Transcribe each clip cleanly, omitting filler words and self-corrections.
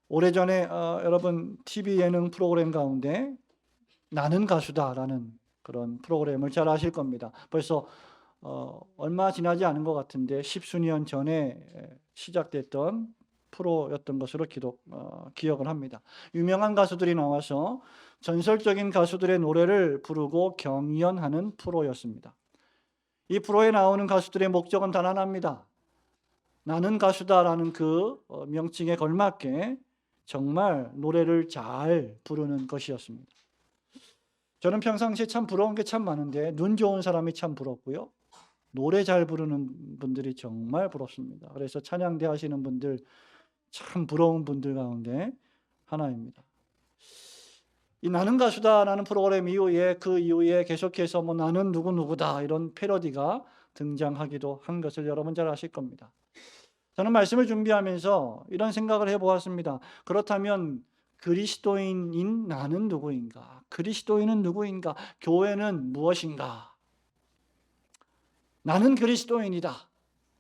오래전에 여러분 TV 예능 프로그램 가운데 나는 가수다라는 그런 프로그램을 잘 아실 겁니다. 벌써 얼마 지나지 않은 것 같은데 십수년 전에 시작됐던 프로였던 것으로 기억을 합니다. 유명한 가수들이 나와서 전설적인 가수들의 노래를 부르고 경연하는 프로였습니다. 이 프로에 나오는 가수들의 목적은 단 하나입니다. 나는 가수다라는 그 명칭에 걸맞게 정말 노래를 잘 부르는 것이었습니다. 저는 평상시에 참 부러운 게 참 많은데 눈 좋은 사람이 참 부럽고요. 노래 잘 부르는 분들이 정말 부럽습니다. 그래서 찬양대 하시는 분들 참 부러운 분들 가운데 하나입니다. 이 나는 가수다라는 프로그램 이후에 그 이후에 계속해서 뭐 나는 누구누구다 이런 패러디가 등장하기도 한 것을 여러분 잘 아실 겁니다. 저는 말씀을 준비하면서 이런 생각을 해보았습니다. 그렇다면 그리스도인인 나는 누구인가? 그리스도인은 누구인가? 교회는 무엇인가? 나는 그리스도인이다.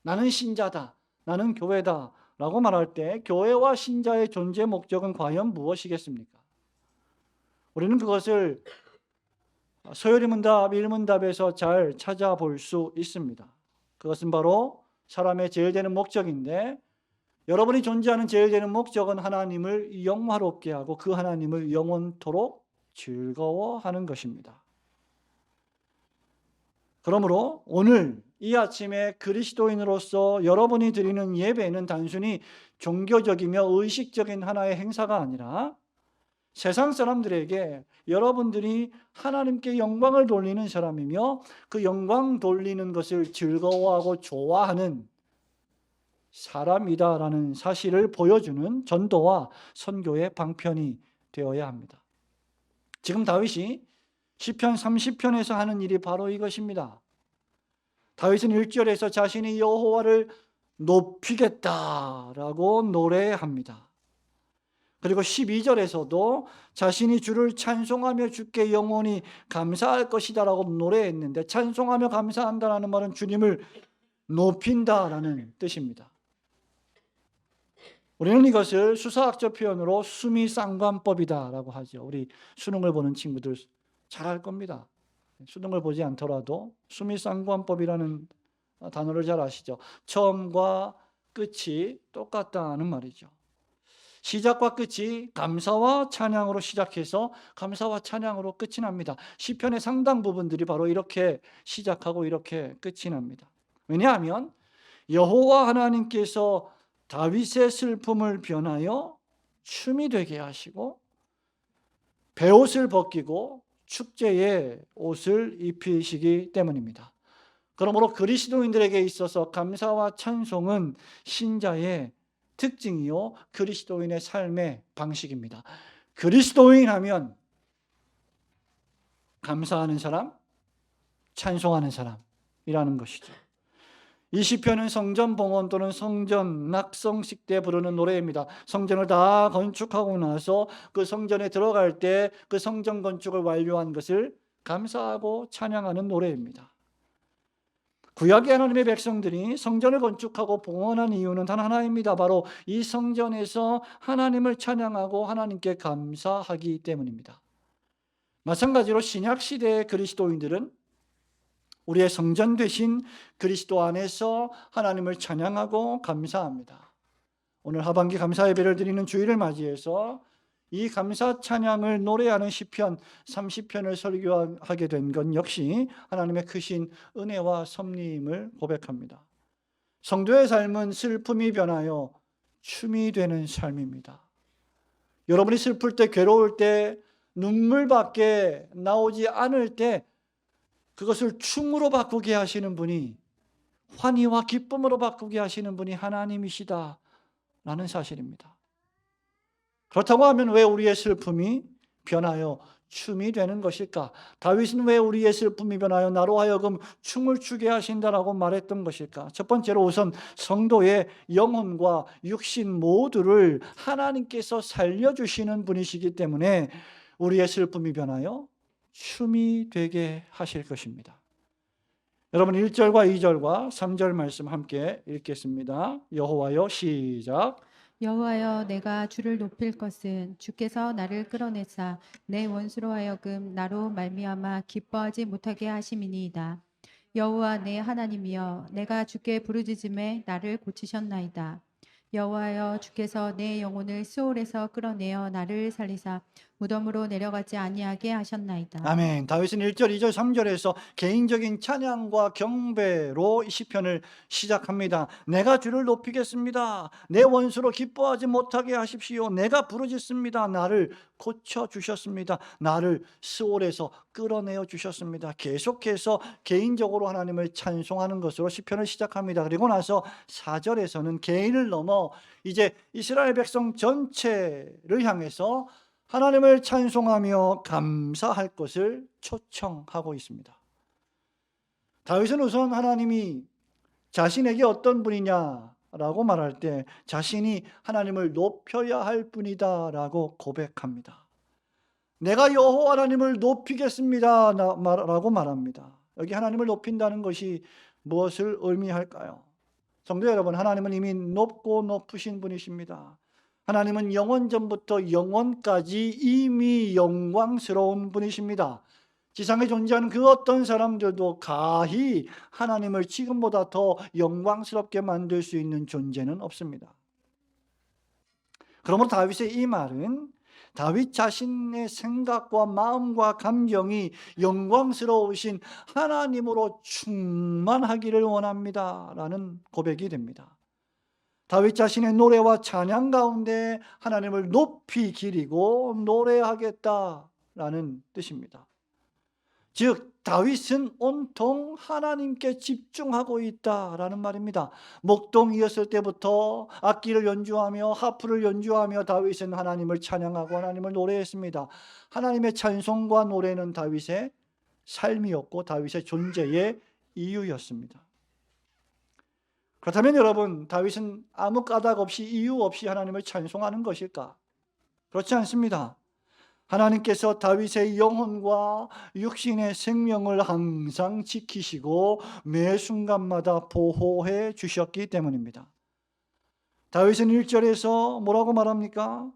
나는 신자다. 나는 교회다. 라고 말할 때 교회와 신자의 존재 목적은 과연 무엇이겠습니까? 우리는 그것을 소요리문답, 일문답에서 잘 찾아볼 수 있습니다. 그것은 바로 사람의 제일 되는 목적인데 여러분이 존재하는 제일 되는 목적은 하나님을 영화롭게 하고 그 하나님을 영원토록 즐거워하는 것입니다. 그러므로 오늘 이 아침에 그리스도인으로서 여러분이 드리는 예배는 단순히 종교적이며 의식적인 하나의 행사가 아니라 세상 사람들에게 여러분들이 하나님께 영광을 돌리는 사람이며 그 영광 돌리는 것을 즐거워하고 좋아하는 사람이다라는 사실을 보여주는 전도와 선교의 방편이 되어야 합니다. 지금 다윗이 시편 30편에서 하는 일이 바로 이것입니다. 다윗은 1절에서 자신이 여호와를 높이겠다라고 노래합니다. 그리고 12절에서도 자신이 주를 찬송하며 주께 영원히 감사할 것이다라고 노래했는데 찬송하며 감사한다라는 말은 주님을 높인다라는 뜻입니다. 우리는 이것을 수사학적 표현으로 수미상관법이다라고 하죠. 우리 수능을 보는 친구들 잘 알 겁니다. 수능을 보지 않더라도 수미상관법이라는 단어를 잘 아시죠? 처음과 끝이 똑같다는 말이죠. 시작과 끝이 감사와 찬양으로 시작해서 감사와 찬양으로 끝이 납니다. 시편의 상당 부분들이 바로 이렇게 시작하고 이렇게 끝이 납니다. 왜냐하면 여호와 하나님께서 다윗의 슬픔을 변하여 춤이 되게 하시고 베옷을 벗기고 축제의 옷을 입히시기 때문입니다. 그러므로 그리스도인들에게 있어서 감사와 찬송은 신자의 특징이요 그리스도인의 삶의 방식입니다. 그리스도인 하면 감사하는 사람, 찬송하는 사람이라는 것이죠. 이 시편은 성전 봉헌 또는 성전 낙성식 때 부르는 노래입니다. 성전을 다 건축하고 나서 그 성전에 들어갈 때 그 성전 건축을 완료한 것을 감사하고 찬양하는 노래입니다. 구약의 하나님의 백성들이 성전을 건축하고 봉헌한 이유는 단 하나입니다. 바로 이 성전에서 하나님을 찬양하고 하나님께 감사하기 때문입니다. 마찬가지로 신약 시대의 그리스도인들은 우리의 성전 되신 그리스도 안에서 하나님을 찬양하고 감사합니다. 오늘 하반기 감사 예배를 드리는 주일을 맞이해서 이 감사 찬양을 노래하는 시편 30편을 설교하게 된 건 역시 하나님의 크신 은혜와 섭리임을 고백합니다. 성도의 삶은 슬픔이 변하여 춤이 되는 삶입니다. 여러분이 슬플 때, 괴로울 때, 눈물밖에 나오지 않을 때 그것을 춤으로 바꾸게 하시는 분이, 환희와 기쁨으로 바꾸게 하시는 분이 하나님이시다라는 사실입니다. 그렇다고 하면 왜 우리의 슬픔이 변하여 춤이 되는 것일까? 다윗은 왜 우리의 슬픔이 변하여 나로 하여금 춤을 추게 하신다라고 말했던 것일까? 첫 번째로 우선 성도의 영혼과 육신 모두를 하나님께서 살려주시는 분이시기 때문에 우리의 슬픔이 변하여 춤이 되게 하실 것입니다. 여러분 1절과 2절과 3절 말씀 함께 읽겠습니다. 여호와여 시작. 여호와여, 내가 주를 높일 것은 주께서 나를 끌어내사 내 원수로 하여금 나로 말미암아 기뻐하지 못하게 하심이니이다. 여호와 내 하나님이여, 내가 주께 부르짖음에 나를 고치셨나이다. 여호와여, 주께서 내 영혼을 스올에서 끌어내어 나를 살리사 무덤으로 내려가지 아니하게 하셨나이다. 아멘. 다윗은 1절, 2절, 3절에서 개인적인 찬양과 경배로 이 시편을 시작합니다. 내가 주를 높이겠습니다. 내 원수로 기뻐하지 못하게 하십시오. 내가 부르짖습니다. 나를 고쳐 주셨습니다. 나를 스올에서 끌어내어 주셨습니다. 계속해서 개인적으로 하나님을 찬송하는 것으로 시편을 시작합니다. 그리고 나서 4절에서는 개인을 넘어 이제 이스라엘 백성 전체를 향해서 하나님을 찬송하며 감사할 것을 초청하고 있습니다. 다윗은 우선 하나님이 자신에게 어떤 분이냐라고 말할 때 자신이 하나님을 높여야 할 분이다라고 고백합니다. 내가 여호와 하나님을 높이겠습니다 라고 말합니다. 여기 하나님을 높인다는 것이 무엇을 의미할까요? 성도 여러분, 하나님은 이미 높고 높으신 분이십니다. 하나님은 영원전부터 영원까지 이미 영광스러운 분이십니다. 지상에 존재하는 그 어떤 사람들도 가히 하나님을 지금보다 더 영광스럽게 만들 수 있는 존재는 없습니다. 그러므로 다윗의 이 말은 다윗 자신의 생각과 마음과 감정이 영광스러우신 하나님으로 충만하기를 원합니다라는 고백이 됩니다. 다윗 자신의 노래와 찬양 가운데 하나님을 높이 기리고 노래하겠다라는 뜻입니다. 즉 다윗은 온통 하나님께 집중하고 있다라는 말입니다. 목동이었을 때부터 악기를 연주하며 하프를 연주하며 다윗은 하나님을 찬양하고 하나님을 노래했습니다. 하나님의 찬송과 노래는 다윗의 삶이었고 다윗의 존재의 이유였습니다. 그렇다면 여러분, 다윗은 아무 까닭 없이 이유 없이 하나님을 찬송하는 것일까? 그렇지 않습니다. 하나님께서 다윗의 영혼과 육신의 생명을 항상 지키시고 매 순간마다 보호해 주셨기 때문입니다. 다윗은 1절에서 뭐라고 말합니까?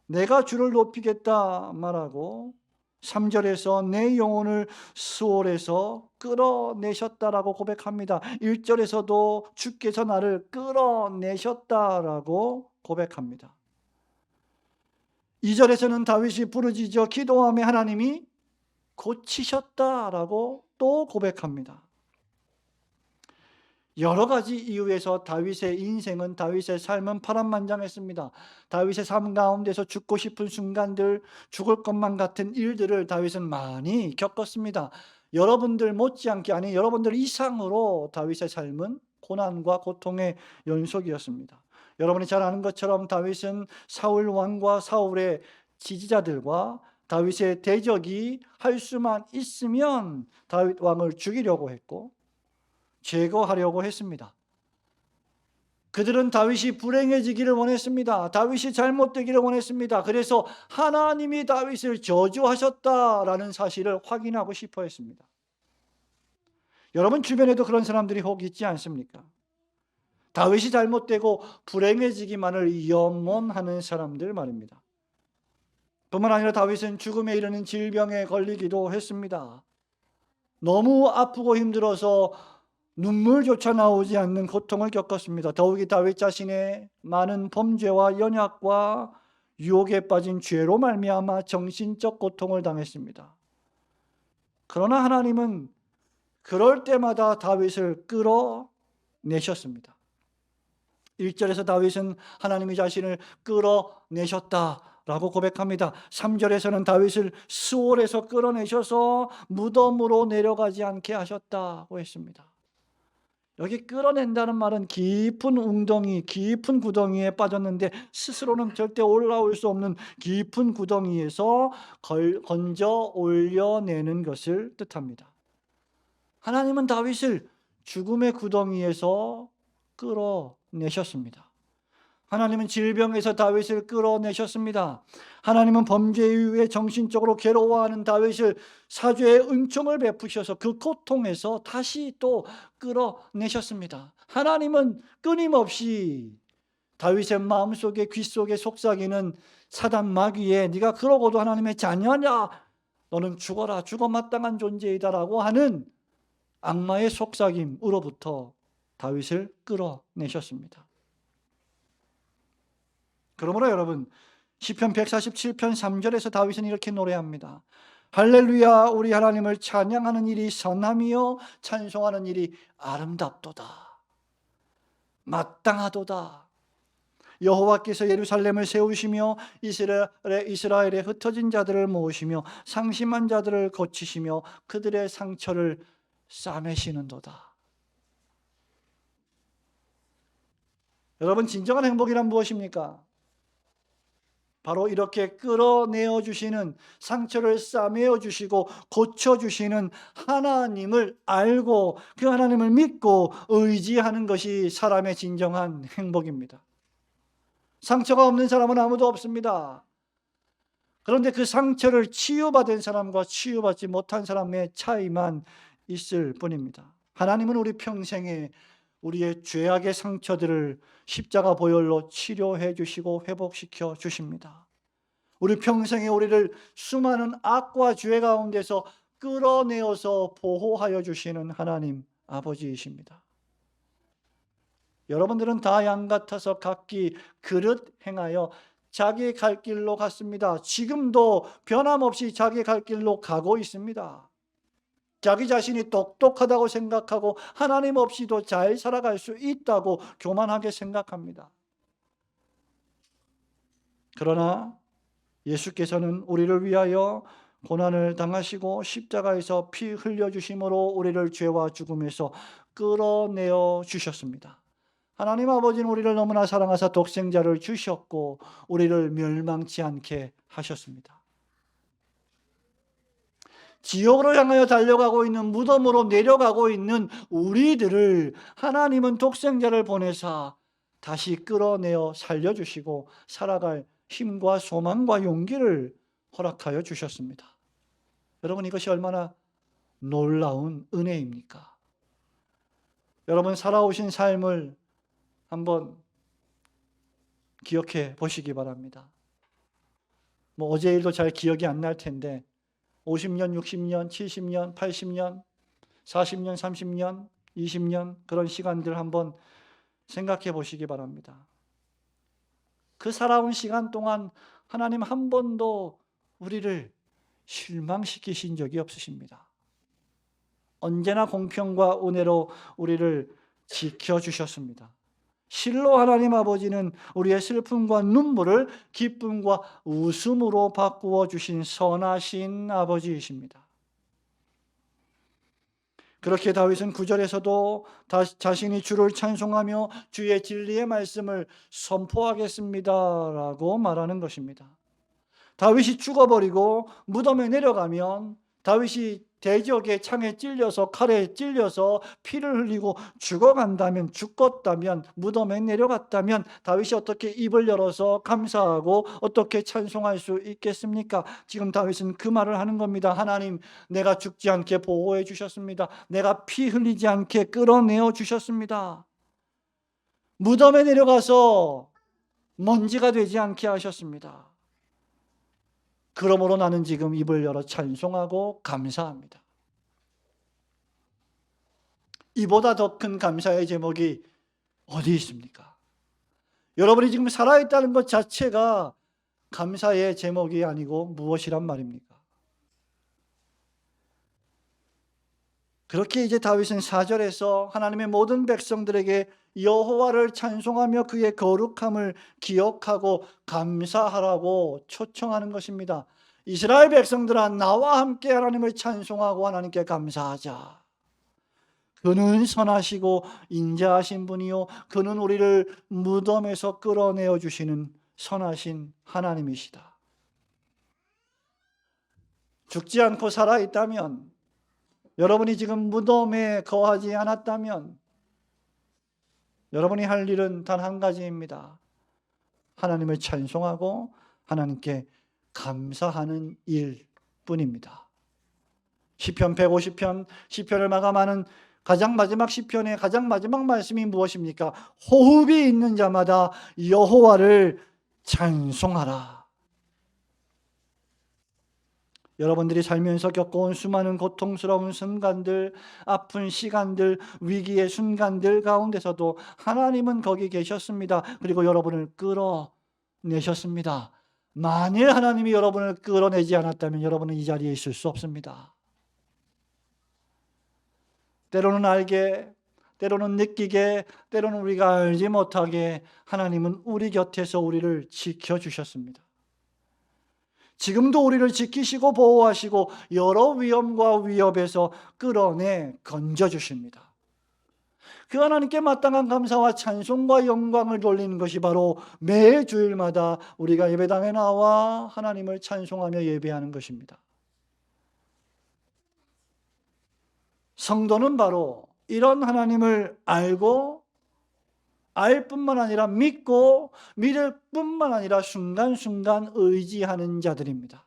내가 주를 높이겠다 말하고 3절에서 내 영혼을 수월에서 끌어내셨다라고 고백합니다. 1절에서도 주께서 나를 끌어내셨다라고 고백합니다. 2절에서는 다윗이 부르짖어 기도하며 하나님이 고치셨다라고 또 고백합니다. 여러 가지 이유에서 다윗의 인생은, 다윗의 삶은 파란만장했습니다. 다윗의 삶 가운데서 죽고 싶은 순간들, 죽을 것만 같은 일들을 다윗은 많이 겪었습니다. 여러분들 못지않게, 아니 여러분들 이상으로 다윗의 삶은 고난과 고통의 연속이었습니다. 여러분이 잘 아는 것처럼 다윗은 사울 왕과 사울의 지지자들과 다윗의 대적이 할 수만 있으면 다윗 왕을 죽이려고 했고 제거하려고 했습니다. 그들은 다윗이 불행해지기를 원했습니다. 다윗이 잘못되기를 원했습니다. 그래서 하나님이 다윗을 저주하셨다라는 사실을 확인하고 싶어 했습니다. 여러분 주변에도 그런 사람들이 혹 있지 않습니까? 다윗이 잘못되고 불행해지기만을 염원하는 사람들 말입니다. 뿐만 아니라 다윗은 죽음에 이르는 질병에 걸리기도 했습니다. 너무 아프고 힘들어서 눈물조차 나오지 않는 고통을 겪었습니다. 더욱이 다윗 자신의 많은 범죄와 연약과 유혹에 빠진 죄로 말미암아 정신적 고통을 당했습니다. 그러나 하나님은 그럴 때마다 다윗을 끌어내셨습니다. 1절에서 다윗은 하나님이 자신을 끌어내셨다라고 고백합니다. 3절에서는 다윗을 스올에서 끌어내셔서 무덤으로 내려가지 않게 하셨다고 했습니다. 여기 끌어낸다는 말은 깊은 웅덩이, 깊은 구덩이에 빠졌는데 스스로는 절대 올라올 수 없는 깊은 구덩이에서 건져 올려내는 것을 뜻합니다. 하나님은 다윗을 죽음의 구덩이에서 끌어내셨습니다. 하나님은 질병에서 다윗을 끌어내셨습니다. 하나님은 범죄 이후에 정신적으로 괴로워하는 다윗을 사죄의 은총을 베푸셔서 그 고통에서 다시 또 끌어내셨습니다. 하나님은 끊임없이 다윗의 마음속에 귓속에 속삭이는 사단 마귀에 네가 그러고도 하나님의 자녀냐? 너는 죽어라. 죽어 마땅한 존재이다라고 하는 악마의 속삭임으로부터 다윗을 끌어내셨습니다. 그러므로 여러분, 시편 147편 3절에서 다윗은 이렇게 노래합니다. 할렐루야, 우리 하나님을 찬양하는 일이 선함이요 찬송하는 일이 아름답도다. 마땅하도다. 여호와께서 예루살렘을 세우시며 이스라엘에 흩어진 자들을 모으시며 상심한 자들을 고치시며 그들의 상처를 싸매시는도다. 여러분, 진정한 행복이란 무엇입니까? 바로 이렇게 끌어내어 주시는, 상처를 싸매어 주시고 고쳐 주시는 하나님을 알고 그 하나님을 믿고 의지하는 것이 사람의 진정한 행복입니다. 상처가 없는 사람은 아무도 없습니다. 그런데 그 상처를 치유받은 사람과 치유받지 못한 사람의 차이만 있을 뿐입니다. 하나님은 우리 평생에 우리의 죄악의 상처들을 십자가 보혈로 치료해 주시고 회복시켜 주십니다. 우리 평생에 우리를 수많은 악과 죄 가운데서 끌어내어서 보호하여 주시는 하나님 아버지이십니다. 여러분들은 다 양 같아서 각기 그릇 행하여 자기 갈 길로 갔습니다. 지금도 변함없이 자기 갈 길로 가고 있습니다. 자기 자신이 똑똑하다고 생각하고 하나님 없이도 잘 살아갈 수 있다고 교만하게 생각합니다. 그러나 예수께서는 우리를 위하여 고난을 당하시고 십자가에서 피 흘려주심으로 우리를 죄와 죽음에서 끌어내어 주셨습니다. 하나님 아버지는 우리를 너무나 사랑하사 독생자를 주셨고 우리를 멸망치 않게 하셨습니다. 지옥으로 향하여 달려가고 있는, 무덤으로 내려가고 있는 우리들을 하나님은 독생자를 보내사 다시 끌어내어 살려주시고 살아갈 힘과 소망과 용기를 허락하여 주셨습니다. 여러분, 이것이 얼마나 놀라운 은혜입니까? 여러분, 살아오신 삶을 한번 기억해 보시기 바랍니다. 어제 일도 잘 기억이 안 날 텐데 50년, 60년, 70년, 80년, 40년, 30년, 20년 그런 시간들 한번 생각해 보시기 바랍니다. 그 살아온 시간 동안 하나님 한 번도 우리를 실망시키신 적이 없으십니다. 언제나 공평과 은혜로 우리를 지켜주셨습니다. 실로 하나님 아버지는 우리의 슬픔과 눈물을 기쁨과 웃음으로 바꾸어 주신 선하신 아버지이십니다. 그렇게 다윗은 9절에서도 자신이 주를 찬송하며 주의 진리의 말씀을 선포하겠습니다라고 말하는 것입니다. 다윗이 죽어버리고 무덤에 내려가면, 다윗이 대적의 창에 찔려서, 칼에 찔려서 피를 흘리고 죽어간다면, 죽었다면, 무덤에 내려갔다면 다윗이 어떻게 입을 열어서 감사하고 어떻게 찬송할 수 있겠습니까? 지금 다윗은 그 말을 하는 겁니다. 하나님, 내가 죽지 않게 보호해 주셨습니다. 내가 피 흘리지 않게 끌어내어 주셨습니다. 무덤에 내려가서 먼지가 되지 않게 하셨습니다. 그러므로 나는 지금 입을 열어 찬송하고 감사합니다. 이보다 더 큰 감사의 제목이 어디 있습니까? 여러분이 지금 살아있다는 것 자체가 감사의 제목이 아니고 무엇이란 말입니까? 그렇게 이제 다윗은 4절에서 하나님의 모든 백성들에게 여호와를 찬송하며 그의 거룩함을 기억하고 감사하라고 초청하는 것입니다. 이스라엘 백성들아, 나와 함께 하나님을 찬송하고 하나님께 감사하자. 그는 선하시고 인자하신 분이요, 그는 우리를 무덤에서 끌어내어 주시는 선하신 하나님이시다. 죽지 않고 살아있다면, 여러분이 지금 무덤에 거하지 않았다면 여러분이 할 일은 단 한 가지입니다. 하나님을 찬송하고 하나님께 감사하는 일뿐입니다. 시편 150편, 시편을 마감하는 가장 마지막 시편의 가장 마지막 말씀이 무엇입니까? 호흡이 있는 자마다 여호와를 찬송하라. 여러분들이 살면서 겪어온 수많은 고통스러운 순간들, 아픈 시간들, 위기의 순간들 가운데서도 하나님은 거기 계셨습니다. 그리고 여러분을 끌어내셨습니다. 만일 하나님이 여러분을 끌어내지 않았다면 여러분은 이 자리에 있을 수 없습니다. 때로는 알게, 때로는 느끼게, 때로는 우리가 알지 못하게 하나님은 우리 곁에서 우리를 지켜주셨습니다. 지금도 우리를 지키시고 보호하시고 여러 위험과 위협에서 끌어내 건져주십니다. 그 하나님께 마땅한 감사와 찬송과 영광을 돌리는 것이 바로 매 주일마다 우리가 예배당에 나와 하나님을 찬송하며 예배하는 것입니다. 성도는 바로 이런 하나님을 알고 알 뿐만 아니라 믿고 믿을 뿐만 아니라 순간순간 의지하는 자들입니다.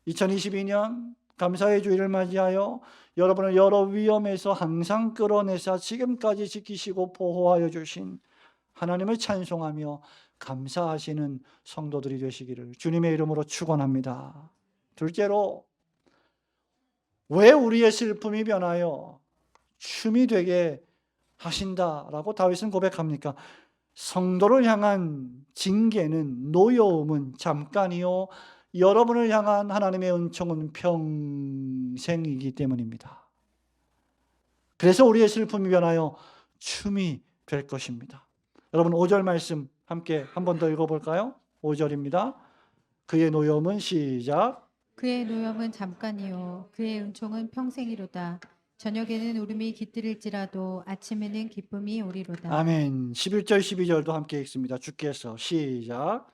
2022년 감사의 주일을 맞이하여 여러분을 여러 위험에서 항상 끌어내사 지금까지 지키시고 보호하여 주신 하나님을 찬송하며 감사하시는 성도들이 되시기를 주님의 이름으로 축원합니다. 둘째로, 왜 우리의 슬픔이 변하여 춤이 되게 하신다라고 다윗은 고백합니까? 성도를 향한 징계는, 노여움은 잠깐이요 여러분을 향한 하나님의 은총은 평생이기 때문입니다. 그래서 우리의 슬픔이 변하여 춤이 될 것입니다. 여러분 5절 말씀 함께 한 번 더 읽어볼까요? 5절입니다. 그의 노여움은 시작. 그의 노염은 잠깐이요 그의 은총은 평생이로다. 저녁에는 울음이 깃들일지라도 아침에는 기쁨이 오리로다. 아멘. 11절 12절도 함께 읽습니다. 주께서 시작.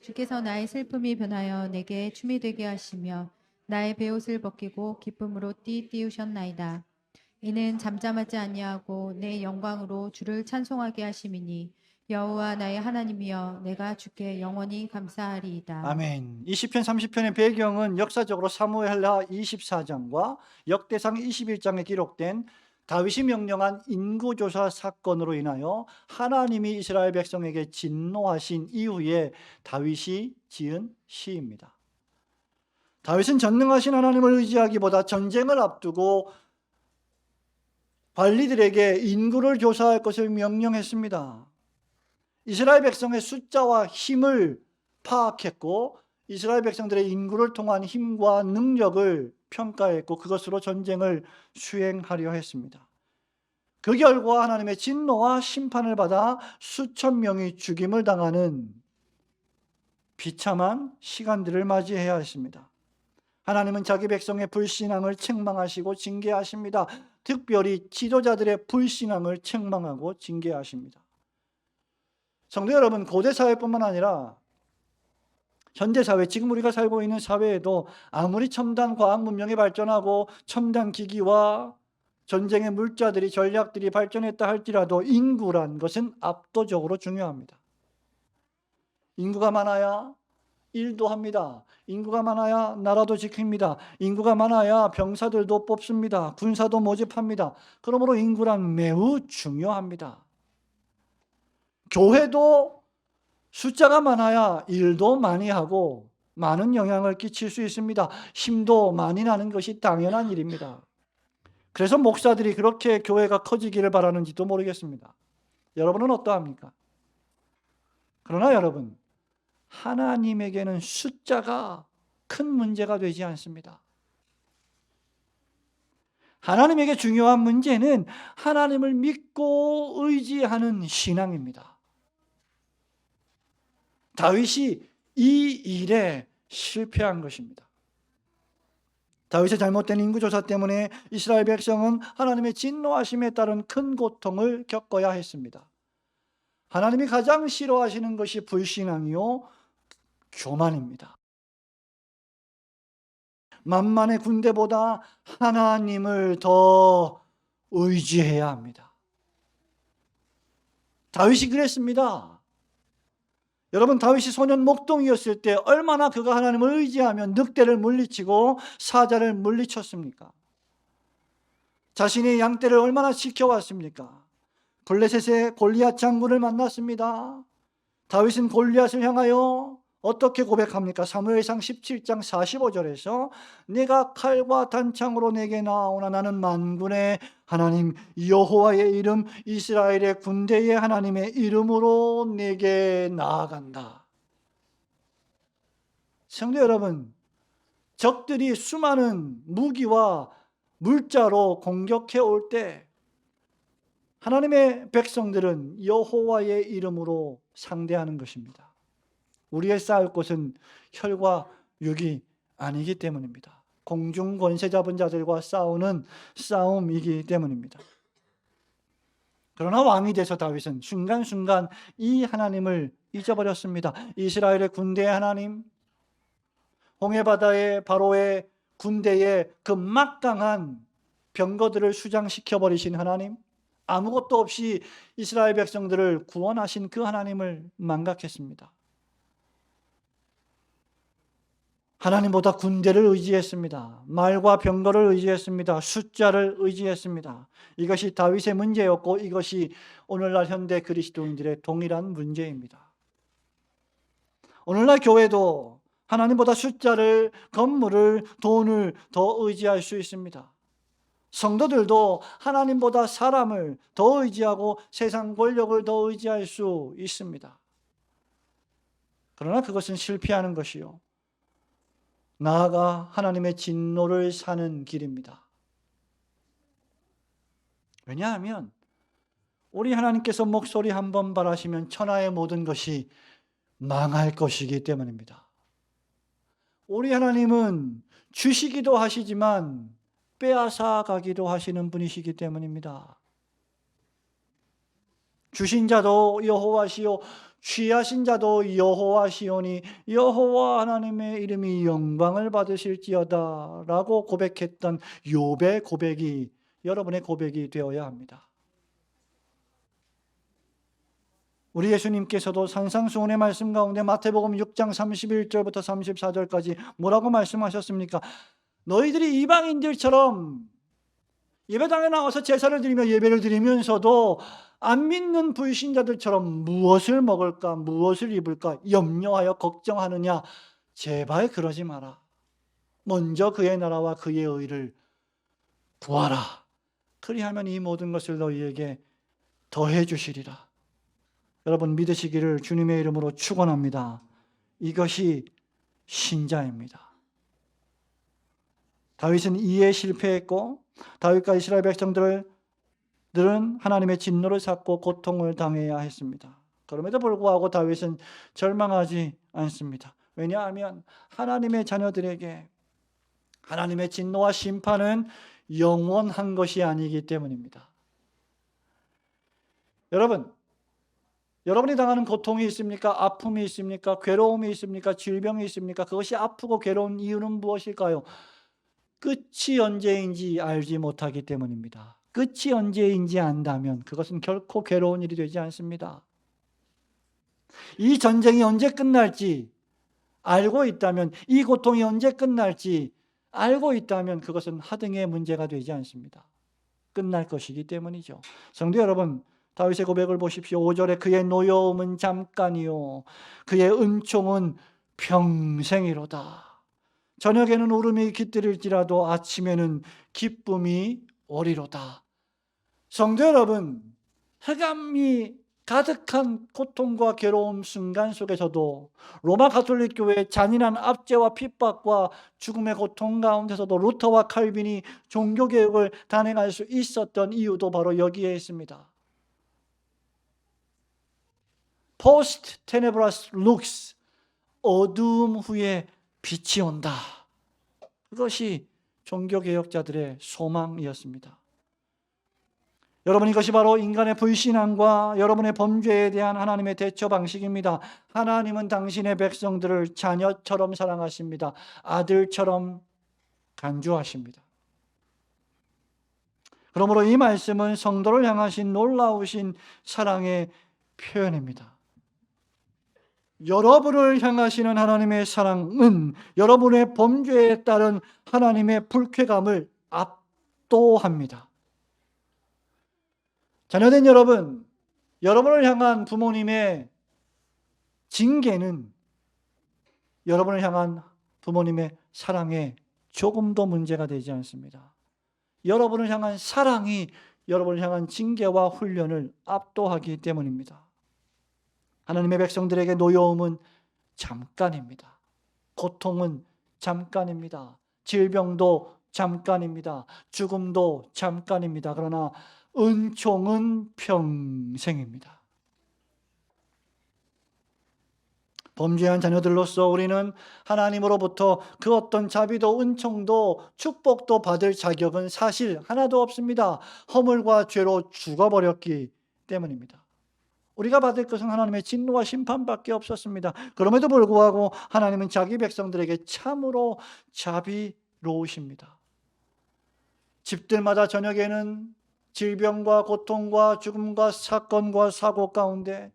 주께서 나의 슬픔이 변하여 내게 춤이 되게 하시며 나의 베옷을 벗기고 기쁨으로 띠우셨나이다. 이는 잠잠하지 아니하고 내 영광으로 주를 찬송하게 하심이니 여호와 나의 하나님이여 내가 주께 영원히 감사하리이다. 아멘. 이 시편 30편의 배경은 역사적으로 사무엘하 24장과 역대상 21장에 기록된 다윗이 명령한 인구조사 사건으로 인하여 하나님이 이스라엘 백성에게 진노하신 이후에 다윗이 지은 시입니다. 다윗은 전능하신 하나님을 의지하기보다 전쟁을 앞두고 관리들에게 인구를 조사할 것을 명령했습니다. 이스라엘 백성의 숫자와 힘을 파악했고 이스라엘 백성들의 인구를 통한 힘과 능력을 평가했고 그것으로 전쟁을 수행하려 했습니다. 그 결과 하나님의 진노와 심판을 받아 수천 명이 죽임을 당하는 비참한 시간들을 맞이해야 했습니다. 하나님은 자기 백성의 불신앙을 책망하시고 징계하십니다. 특별히 지도자들의 불신앙을 책망하고 징계하십니다. 성도 여러분, 고대 사회뿐만 아니라 현대 사회, 지금 우리가 살고 있는 사회에도 아무리 첨단 과학 문명이 발전하고 첨단 기기와 전쟁의 물자들이, 전략들이 발전했다 할지라도 인구란 것은 압도적으로 중요합니다. 인구가 많아야 일도 합니다. 인구가 많아야 나라도 지킵니다. 인구가 많아야 병사들도 뽑습니다. 군사도 모집합니다. 그러므로 인구란 매우 중요합니다. 교회도 숫자가 많아야 일도 많이 하고 많은 영향을 끼칠 수 있습니다. 힘도 많이 나는 것이 당연한 일입니다. 그래서 목사들이 그렇게 교회가 커지기를 바라는지도 모르겠습니다. 여러분은 어떠합니까? 그러나 여러분, 하나님에게는 숫자가 큰 문제가 되지 않습니다. 하나님에게 중요한 문제는 하나님을 믿고 의지하는 신앙입니다. 다윗이 이 일에 실패한 것입니다. 다윗의 잘못된 인구조사 때문에 이스라엘 백성은 하나님의 진노하심에 따른 큰 고통을 겪어야 했습니다. 하나님이 가장 싫어하시는 것이 불신앙이요 교만입니다. 만만의 군대보다 하나님을 더 의지해야 합니다. 다윗이 그랬습니다. 여러분, 다윗이 소년 목동이었을 때 얼마나 그가 하나님을 의지하며 늑대를 물리치고 사자를 물리쳤습니까? 자신의 양떼를 얼마나 지켜왔습니까? 블레셋의 골리앗 장군을 만났습니다. 다윗은 골리앗을 향하여 어떻게 고백합니까? 사무엘상 17장 45절에서 내가 칼과 단창으로 내게 나오나 나는 만군의 하나님 여호와의 이름 이스라엘의 군대의 하나님의 이름으로 내게 나아간다. 성도 여러분, 적들이 수많은 무기와 물자로 공격해 올 때 하나님의 백성들은 여호와의 이름으로 상대하는 것입니다. 우리의 싸울 곳은 혈과 육이 아니기 때문입니다. 공중 권세 잡은 자들과 싸우는 싸움이기 때문입니다. 그러나 왕이 돼서 다윗은 순간순간 이 하나님을 잊어버렸습니다. 이스라엘의 군대의 하나님, 홍해바다의 바로의 군대의 그 막강한 병거들을 수장시켜 버리신 하나님, 아무것도 없이 이스라엘 백성들을 구원하신 그 하나님을 망각했습니다. 하나님보다 군대를 의지했습니다. 말과 병거를 의지했습니다. 숫자를 의지했습니다. 이것이 다윗의 문제였고 이것이 오늘날 현대 그리스도인들의 동일한 문제입니다. 오늘날 교회도 하나님보다 숫자를, 건물을, 돈을 더 의지할 수 있습니다. 성도들도 하나님보다 사람을 더 의지하고 세상 권력을 더 의지할 수 있습니다. 그러나 그것은 실패하는 것이요, 나아가 하나님의 진노를 사는 길입니다. 왜냐하면 우리 하나님께서 목소리 한번 발하시면 천하의 모든 것이 망할 것이기 때문입니다. 우리 하나님은 주시기도 하시지만 빼앗아 가기도 하시는 분이시기 때문입니다. 주신 자도 여호와시요 취하신 자도 여호와시오니 여호와 하나님의 이름이 영광을 받으실지어다 라고 고백했던 욥의 고백이 여러분의 고백이 되어야 합니다. 우리 예수님께서도 산상수훈의 말씀 가운데 마태복음 6장 31절부터 34절까지 뭐라고 말씀하셨습니까? 너희들이 이방인들처럼 예배당에 나와서 제사를 드리며 예배를 드리면서도 안 믿는 불신자들처럼 무엇을 먹을까, 무엇을 입을까 염려하여 걱정하느냐? 제발 그러지 마라. 먼저 그의 나라와 그의 의를 구하라. 그리하면 이 모든 것을 너희에게 더해 주시리라. 여러분 믿으시기를 주님의 이름으로 축원합니다. 이것이 신자입니다. 다윗은 이에 실패했고 다윗과 이스라엘 백성들은 하나님의 진노를 샀고 고통을 당해야 했습니다. 그럼에도 불구하고 다윗은 절망하지 않습니다. 왜냐하면 하나님의 자녀들에게 하나님의 진노와 심판은 영원한 것이 아니기 때문입니다. 여러분이 당하는 고통이 있습니까? 아픔이 있습니까? 괴로움이 있습니까? 질병이 있습니까? 그것이 아프고 괴로운 이유는 무엇일까요? 끝이 언제인지 알지 못하기 때문입니다. 끝이 언제인지 안다면 그것은 결코 괴로운 일이 되지 않습니다. 이 전쟁이 언제 끝날지 알고 있다면, 이 고통이 언제 끝날지 알고 있다면 그것은 하등의 문제가 되지 않습니다. 끝날 것이기 때문이죠. 성도 여러분, 다윗의 고백을 보십시오. 5절에 그의 노여움은 잠깐이요 그의 은총은 평생이로다. 저녁에는 울음이 깃들일지라도 아침에는 기쁨이 오리로다. 성도 여러분, 흑암이 가득한 고통과 괴로움 순간 속에서도 로마 가톨릭 교회의 잔인한 압제와 핍박과 죽음의 고통 가운데서도 루터와 칼빈이 종교개혁을 단행할 수 있었던 이유도 바로 여기에 있습니다. Post tenebras lux, 어두움 후에 빛이 온다. 그것이 종교개혁자들의 소망이었습니다. 여러분, 이것이 바로 인간의 불신앙과 여러분의 범죄에 대한 하나님의 대처 방식입니다. 하나님은 당신의 백성들을 자녀처럼 사랑하십니다. 아들처럼 간주하십니다. 그러므로 이 말씀은 성도를 향하신 놀라우신 사랑의 표현입니다. 여러분을 향하시는 하나님의 사랑은 여러분의 범죄에 따른 하나님의 불쾌감을 압도합니다. 자녀된 여러분, 여러분을 향한 부모님의 징계는 여러분을 향한 부모님의 사랑에 조금도 문제가 되지 않습니다. 여러분을 향한 사랑이 여러분을 향한 징계와 훈련을 압도하기 때문입니다. 하나님의 백성들에게 노여움은 잠깐입니다. 고통은 잠깐입니다. 질병도 잠깐입니다. 죽음도 잠깐입니다. 그러나 은총은 평생입니다. 범죄한 자녀들로서 우리는 하나님으로부터 그 어떤 자비도 은총도 축복도 받을 자격은 사실 하나도 없습니다. 허물과 죄로 죽어버렸기 때문입니다. 우리가 받을 것은 하나님의 진노와 심판밖에 없었습니다. 그럼에도 불구하고 하나님은 자기 백성들에게 참으로 자비로우십니다. 집들마다 저녁에는 질병과 고통과 죽음과 사건과 사고 가운데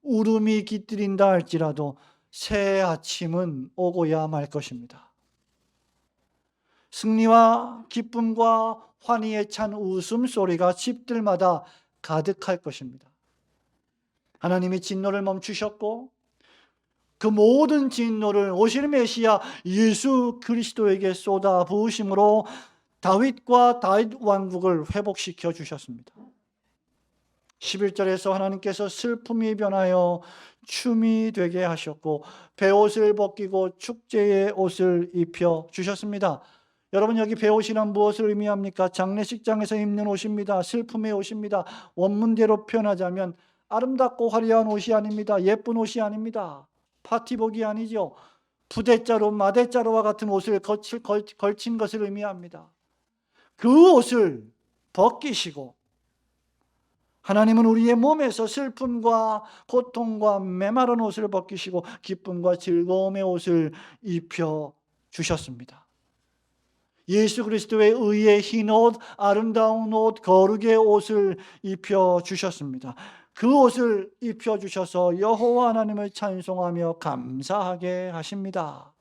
울음이 깃들인다 할지라도 새 아침은 오고야 말 것입니다. 승리와 기쁨과 환희에 찬 웃음소리가 집들마다 가득할 것입니다. 하나님이 진노를 멈추셨고 그 모든 진노를 오실 메시아 예수 그리스도에게 쏟아 부으심으로 다윗과 다윗 왕국을 회복시켜 주셨습니다. 11절에서 하나님께서 슬픔이 변하여 춤이 되게 하셨고 베옷을 벗기고 축제의 옷을 입혀 주셨습니다. 여러분, 여기 베옷이란 무엇을 의미합니까? 장례식장에서 입는 옷입니다. 슬픔의 옷입니다. 원문대로 표현하자면 아름답고 화려한 옷이 아닙니다. 예쁜 옷이 아닙니다. 파티복이 아니죠. 부대자루, 마대자루와 같은 옷을 걸친 것을 의미합니다. 그 옷을 벗기시고 하나님은 우리의 몸에서 슬픔과 고통과 메마른 옷을 벗기시고 기쁨과 즐거움의 옷을 입혀 주셨습니다. 예수 그리스도의 의의 흰 옷, 아름다운 옷, 거룩의 옷을 입혀 주셨습니다. 그 옷을 입혀 주셔서 여호와 하나님을 찬송하며 감사하게 하십니다.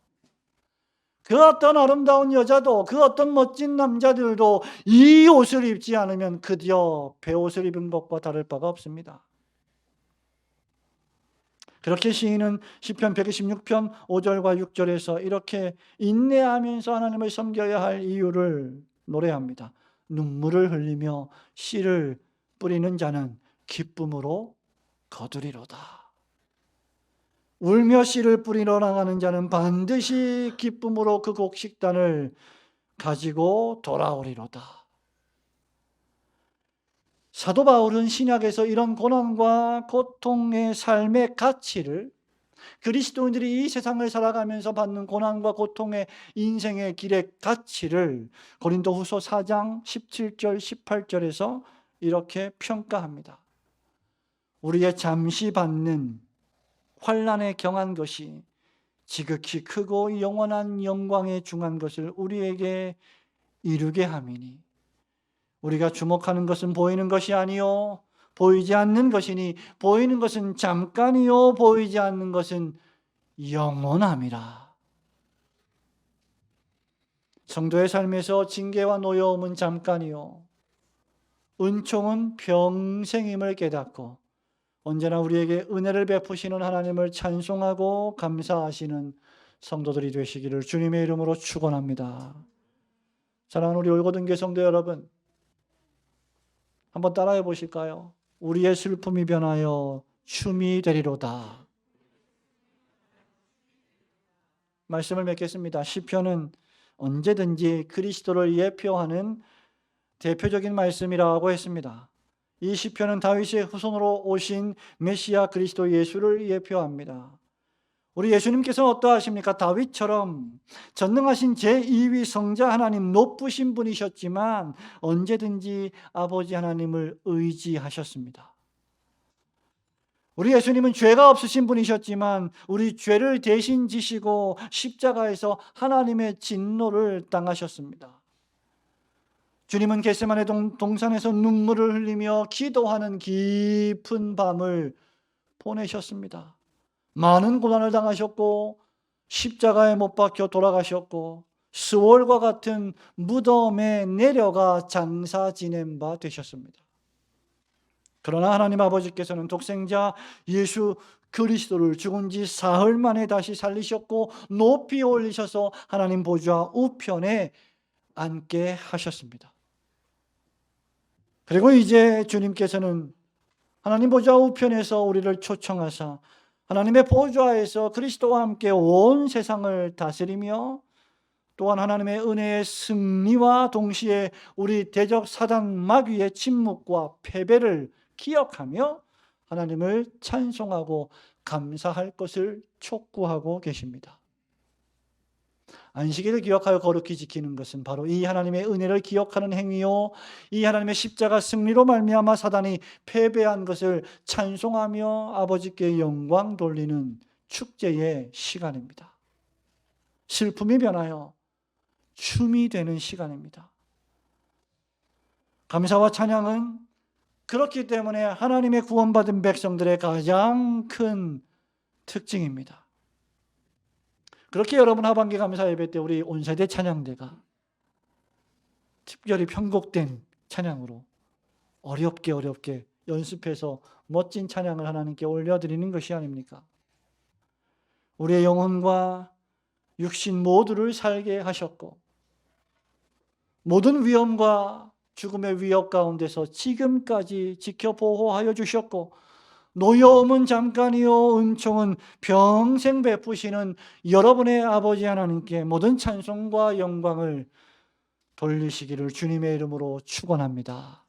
그 어떤 아름다운 여자도, 그 어떤 멋진 남자들도 이 옷을 입지 않으면 그저 베옷을 입은 것과 다를 바가 없습니다. 그렇게 시인은 시편 126편 5절과 6절에서 이렇게 인내하면서 하나님을 섬겨야 할 이유를 노래합니다. 눈물을 흘리며 씨를 뿌리는 자는 기쁨으로 거두리로다. 울며 씨를 뿌리러 나가는 자는 반드시 기쁨으로 그 곡식단을 가지고 돌아오리로다. 사도 바울은 신약에서 이런 고난과 고통의 삶의 가치를, 그리스도인들이 이 세상을 살아가면서 받는 고난과 고통의 인생의 길의 가치를 고린도후서 4장 17절 18절에서 이렇게 평가합니다. 우리의 잠시 받는 환난에 경한 것이 지극히 크고 영원한 영광에 중한 것을 우리에게 이루게 함이니 우리가 주목하는 것은 보이는 것이 아니요 보이지 않는 것이니 보이는 것은 잠깐이요 보이지 않는 것은 영원함이라. 성도의 삶에서 징계와 노여움은 잠깐이요 은총은 평생임을 깨닫고 언제나 우리에게 은혜를 베푸시는 하나님을 찬송하고 감사하시는 성도들이 되시기를 주님의 이름으로 축원합니다. 사랑하는 우리 올고등교 성도 여러분, 한번 따라해 보실까요? 우리의 슬픔이 변하여 춤이 되리로다. 말씀을 맺겠습니다. 시편은 언제든지 그리스도를 예표하는 대표적인 말씀이라고 했습니다. 이 시편은 다윗의 후손으로 오신 메시아 그리스도 예수를 예표합니다. 우리 예수님께서는 어떠하십니까? 다윗처럼 전능하신 제2위 성자 하나님 높으신 분이셨지만 언제든지 아버지 하나님을 의지하셨습니다. 우리 예수님은 죄가 없으신 분이셨지만 우리 죄를 대신 지시고 십자가에서 하나님의 진노를 당하셨습니다. 주님은 겟세마네 동산에서 눈물을 흘리며 기도하는 깊은 밤을 보내셨습니다. 많은 고난을 당하셨고 십자가에 못 박혀 돌아가셨고 스월과 같은 무덤에 내려가 장사 지낸 바 되셨습니다. 그러나 하나님 아버지께서는 독생자 예수 그리스도를 죽은 지 사흘 만에 다시 살리셨고 높이 올리셔서 하나님 보좌 우편에 앉게 하셨습니다. 그리고 이제 주님께서는 하나님 보좌 우편에서 우리를 초청하사 하나님의 보좌에서 그리스도와 함께 온 세상을 다스리며 또한 하나님의 은혜의 승리와 동시에 우리 대적 사단 마귀의 침묵과 패배를 기억하며 하나님을 찬송하고 감사할 것을 촉구하고 계십니다. 안식일을 기억하여 거룩히 지키는 것은 바로 이 하나님의 은혜를 기억하는 행위요, 이 하나님의 십자가 승리로 말미암아 사단이 패배한 것을 찬송하며 아버지께 영광 돌리는 축제의 시간입니다. 슬픔이 변하여 춤이 되는 시간입니다. 감사와 찬양은 그렇기 때문에 하나님의 구원받은 백성들의 가장 큰 특징입니다. 그렇게 여러분 하반기 감사 예배 때 우리 온 세대 찬양대가 특별히 편곡된 찬양으로 어렵게 연습해서 멋진 찬양을 하나님께 올려드리는 것이 아닙니까? 우리의 영혼과 육신 모두를 살게 하셨고 모든 위험과 죽음의 위협 가운데서 지금까지 지켜 보호하여 주셨고 노여움은 잠깐이요 은총은 평생 베푸시는 여러분의 아버지 하나님께 모든 찬송과 영광을 돌리시기를 주님의 이름으로 축원합니다.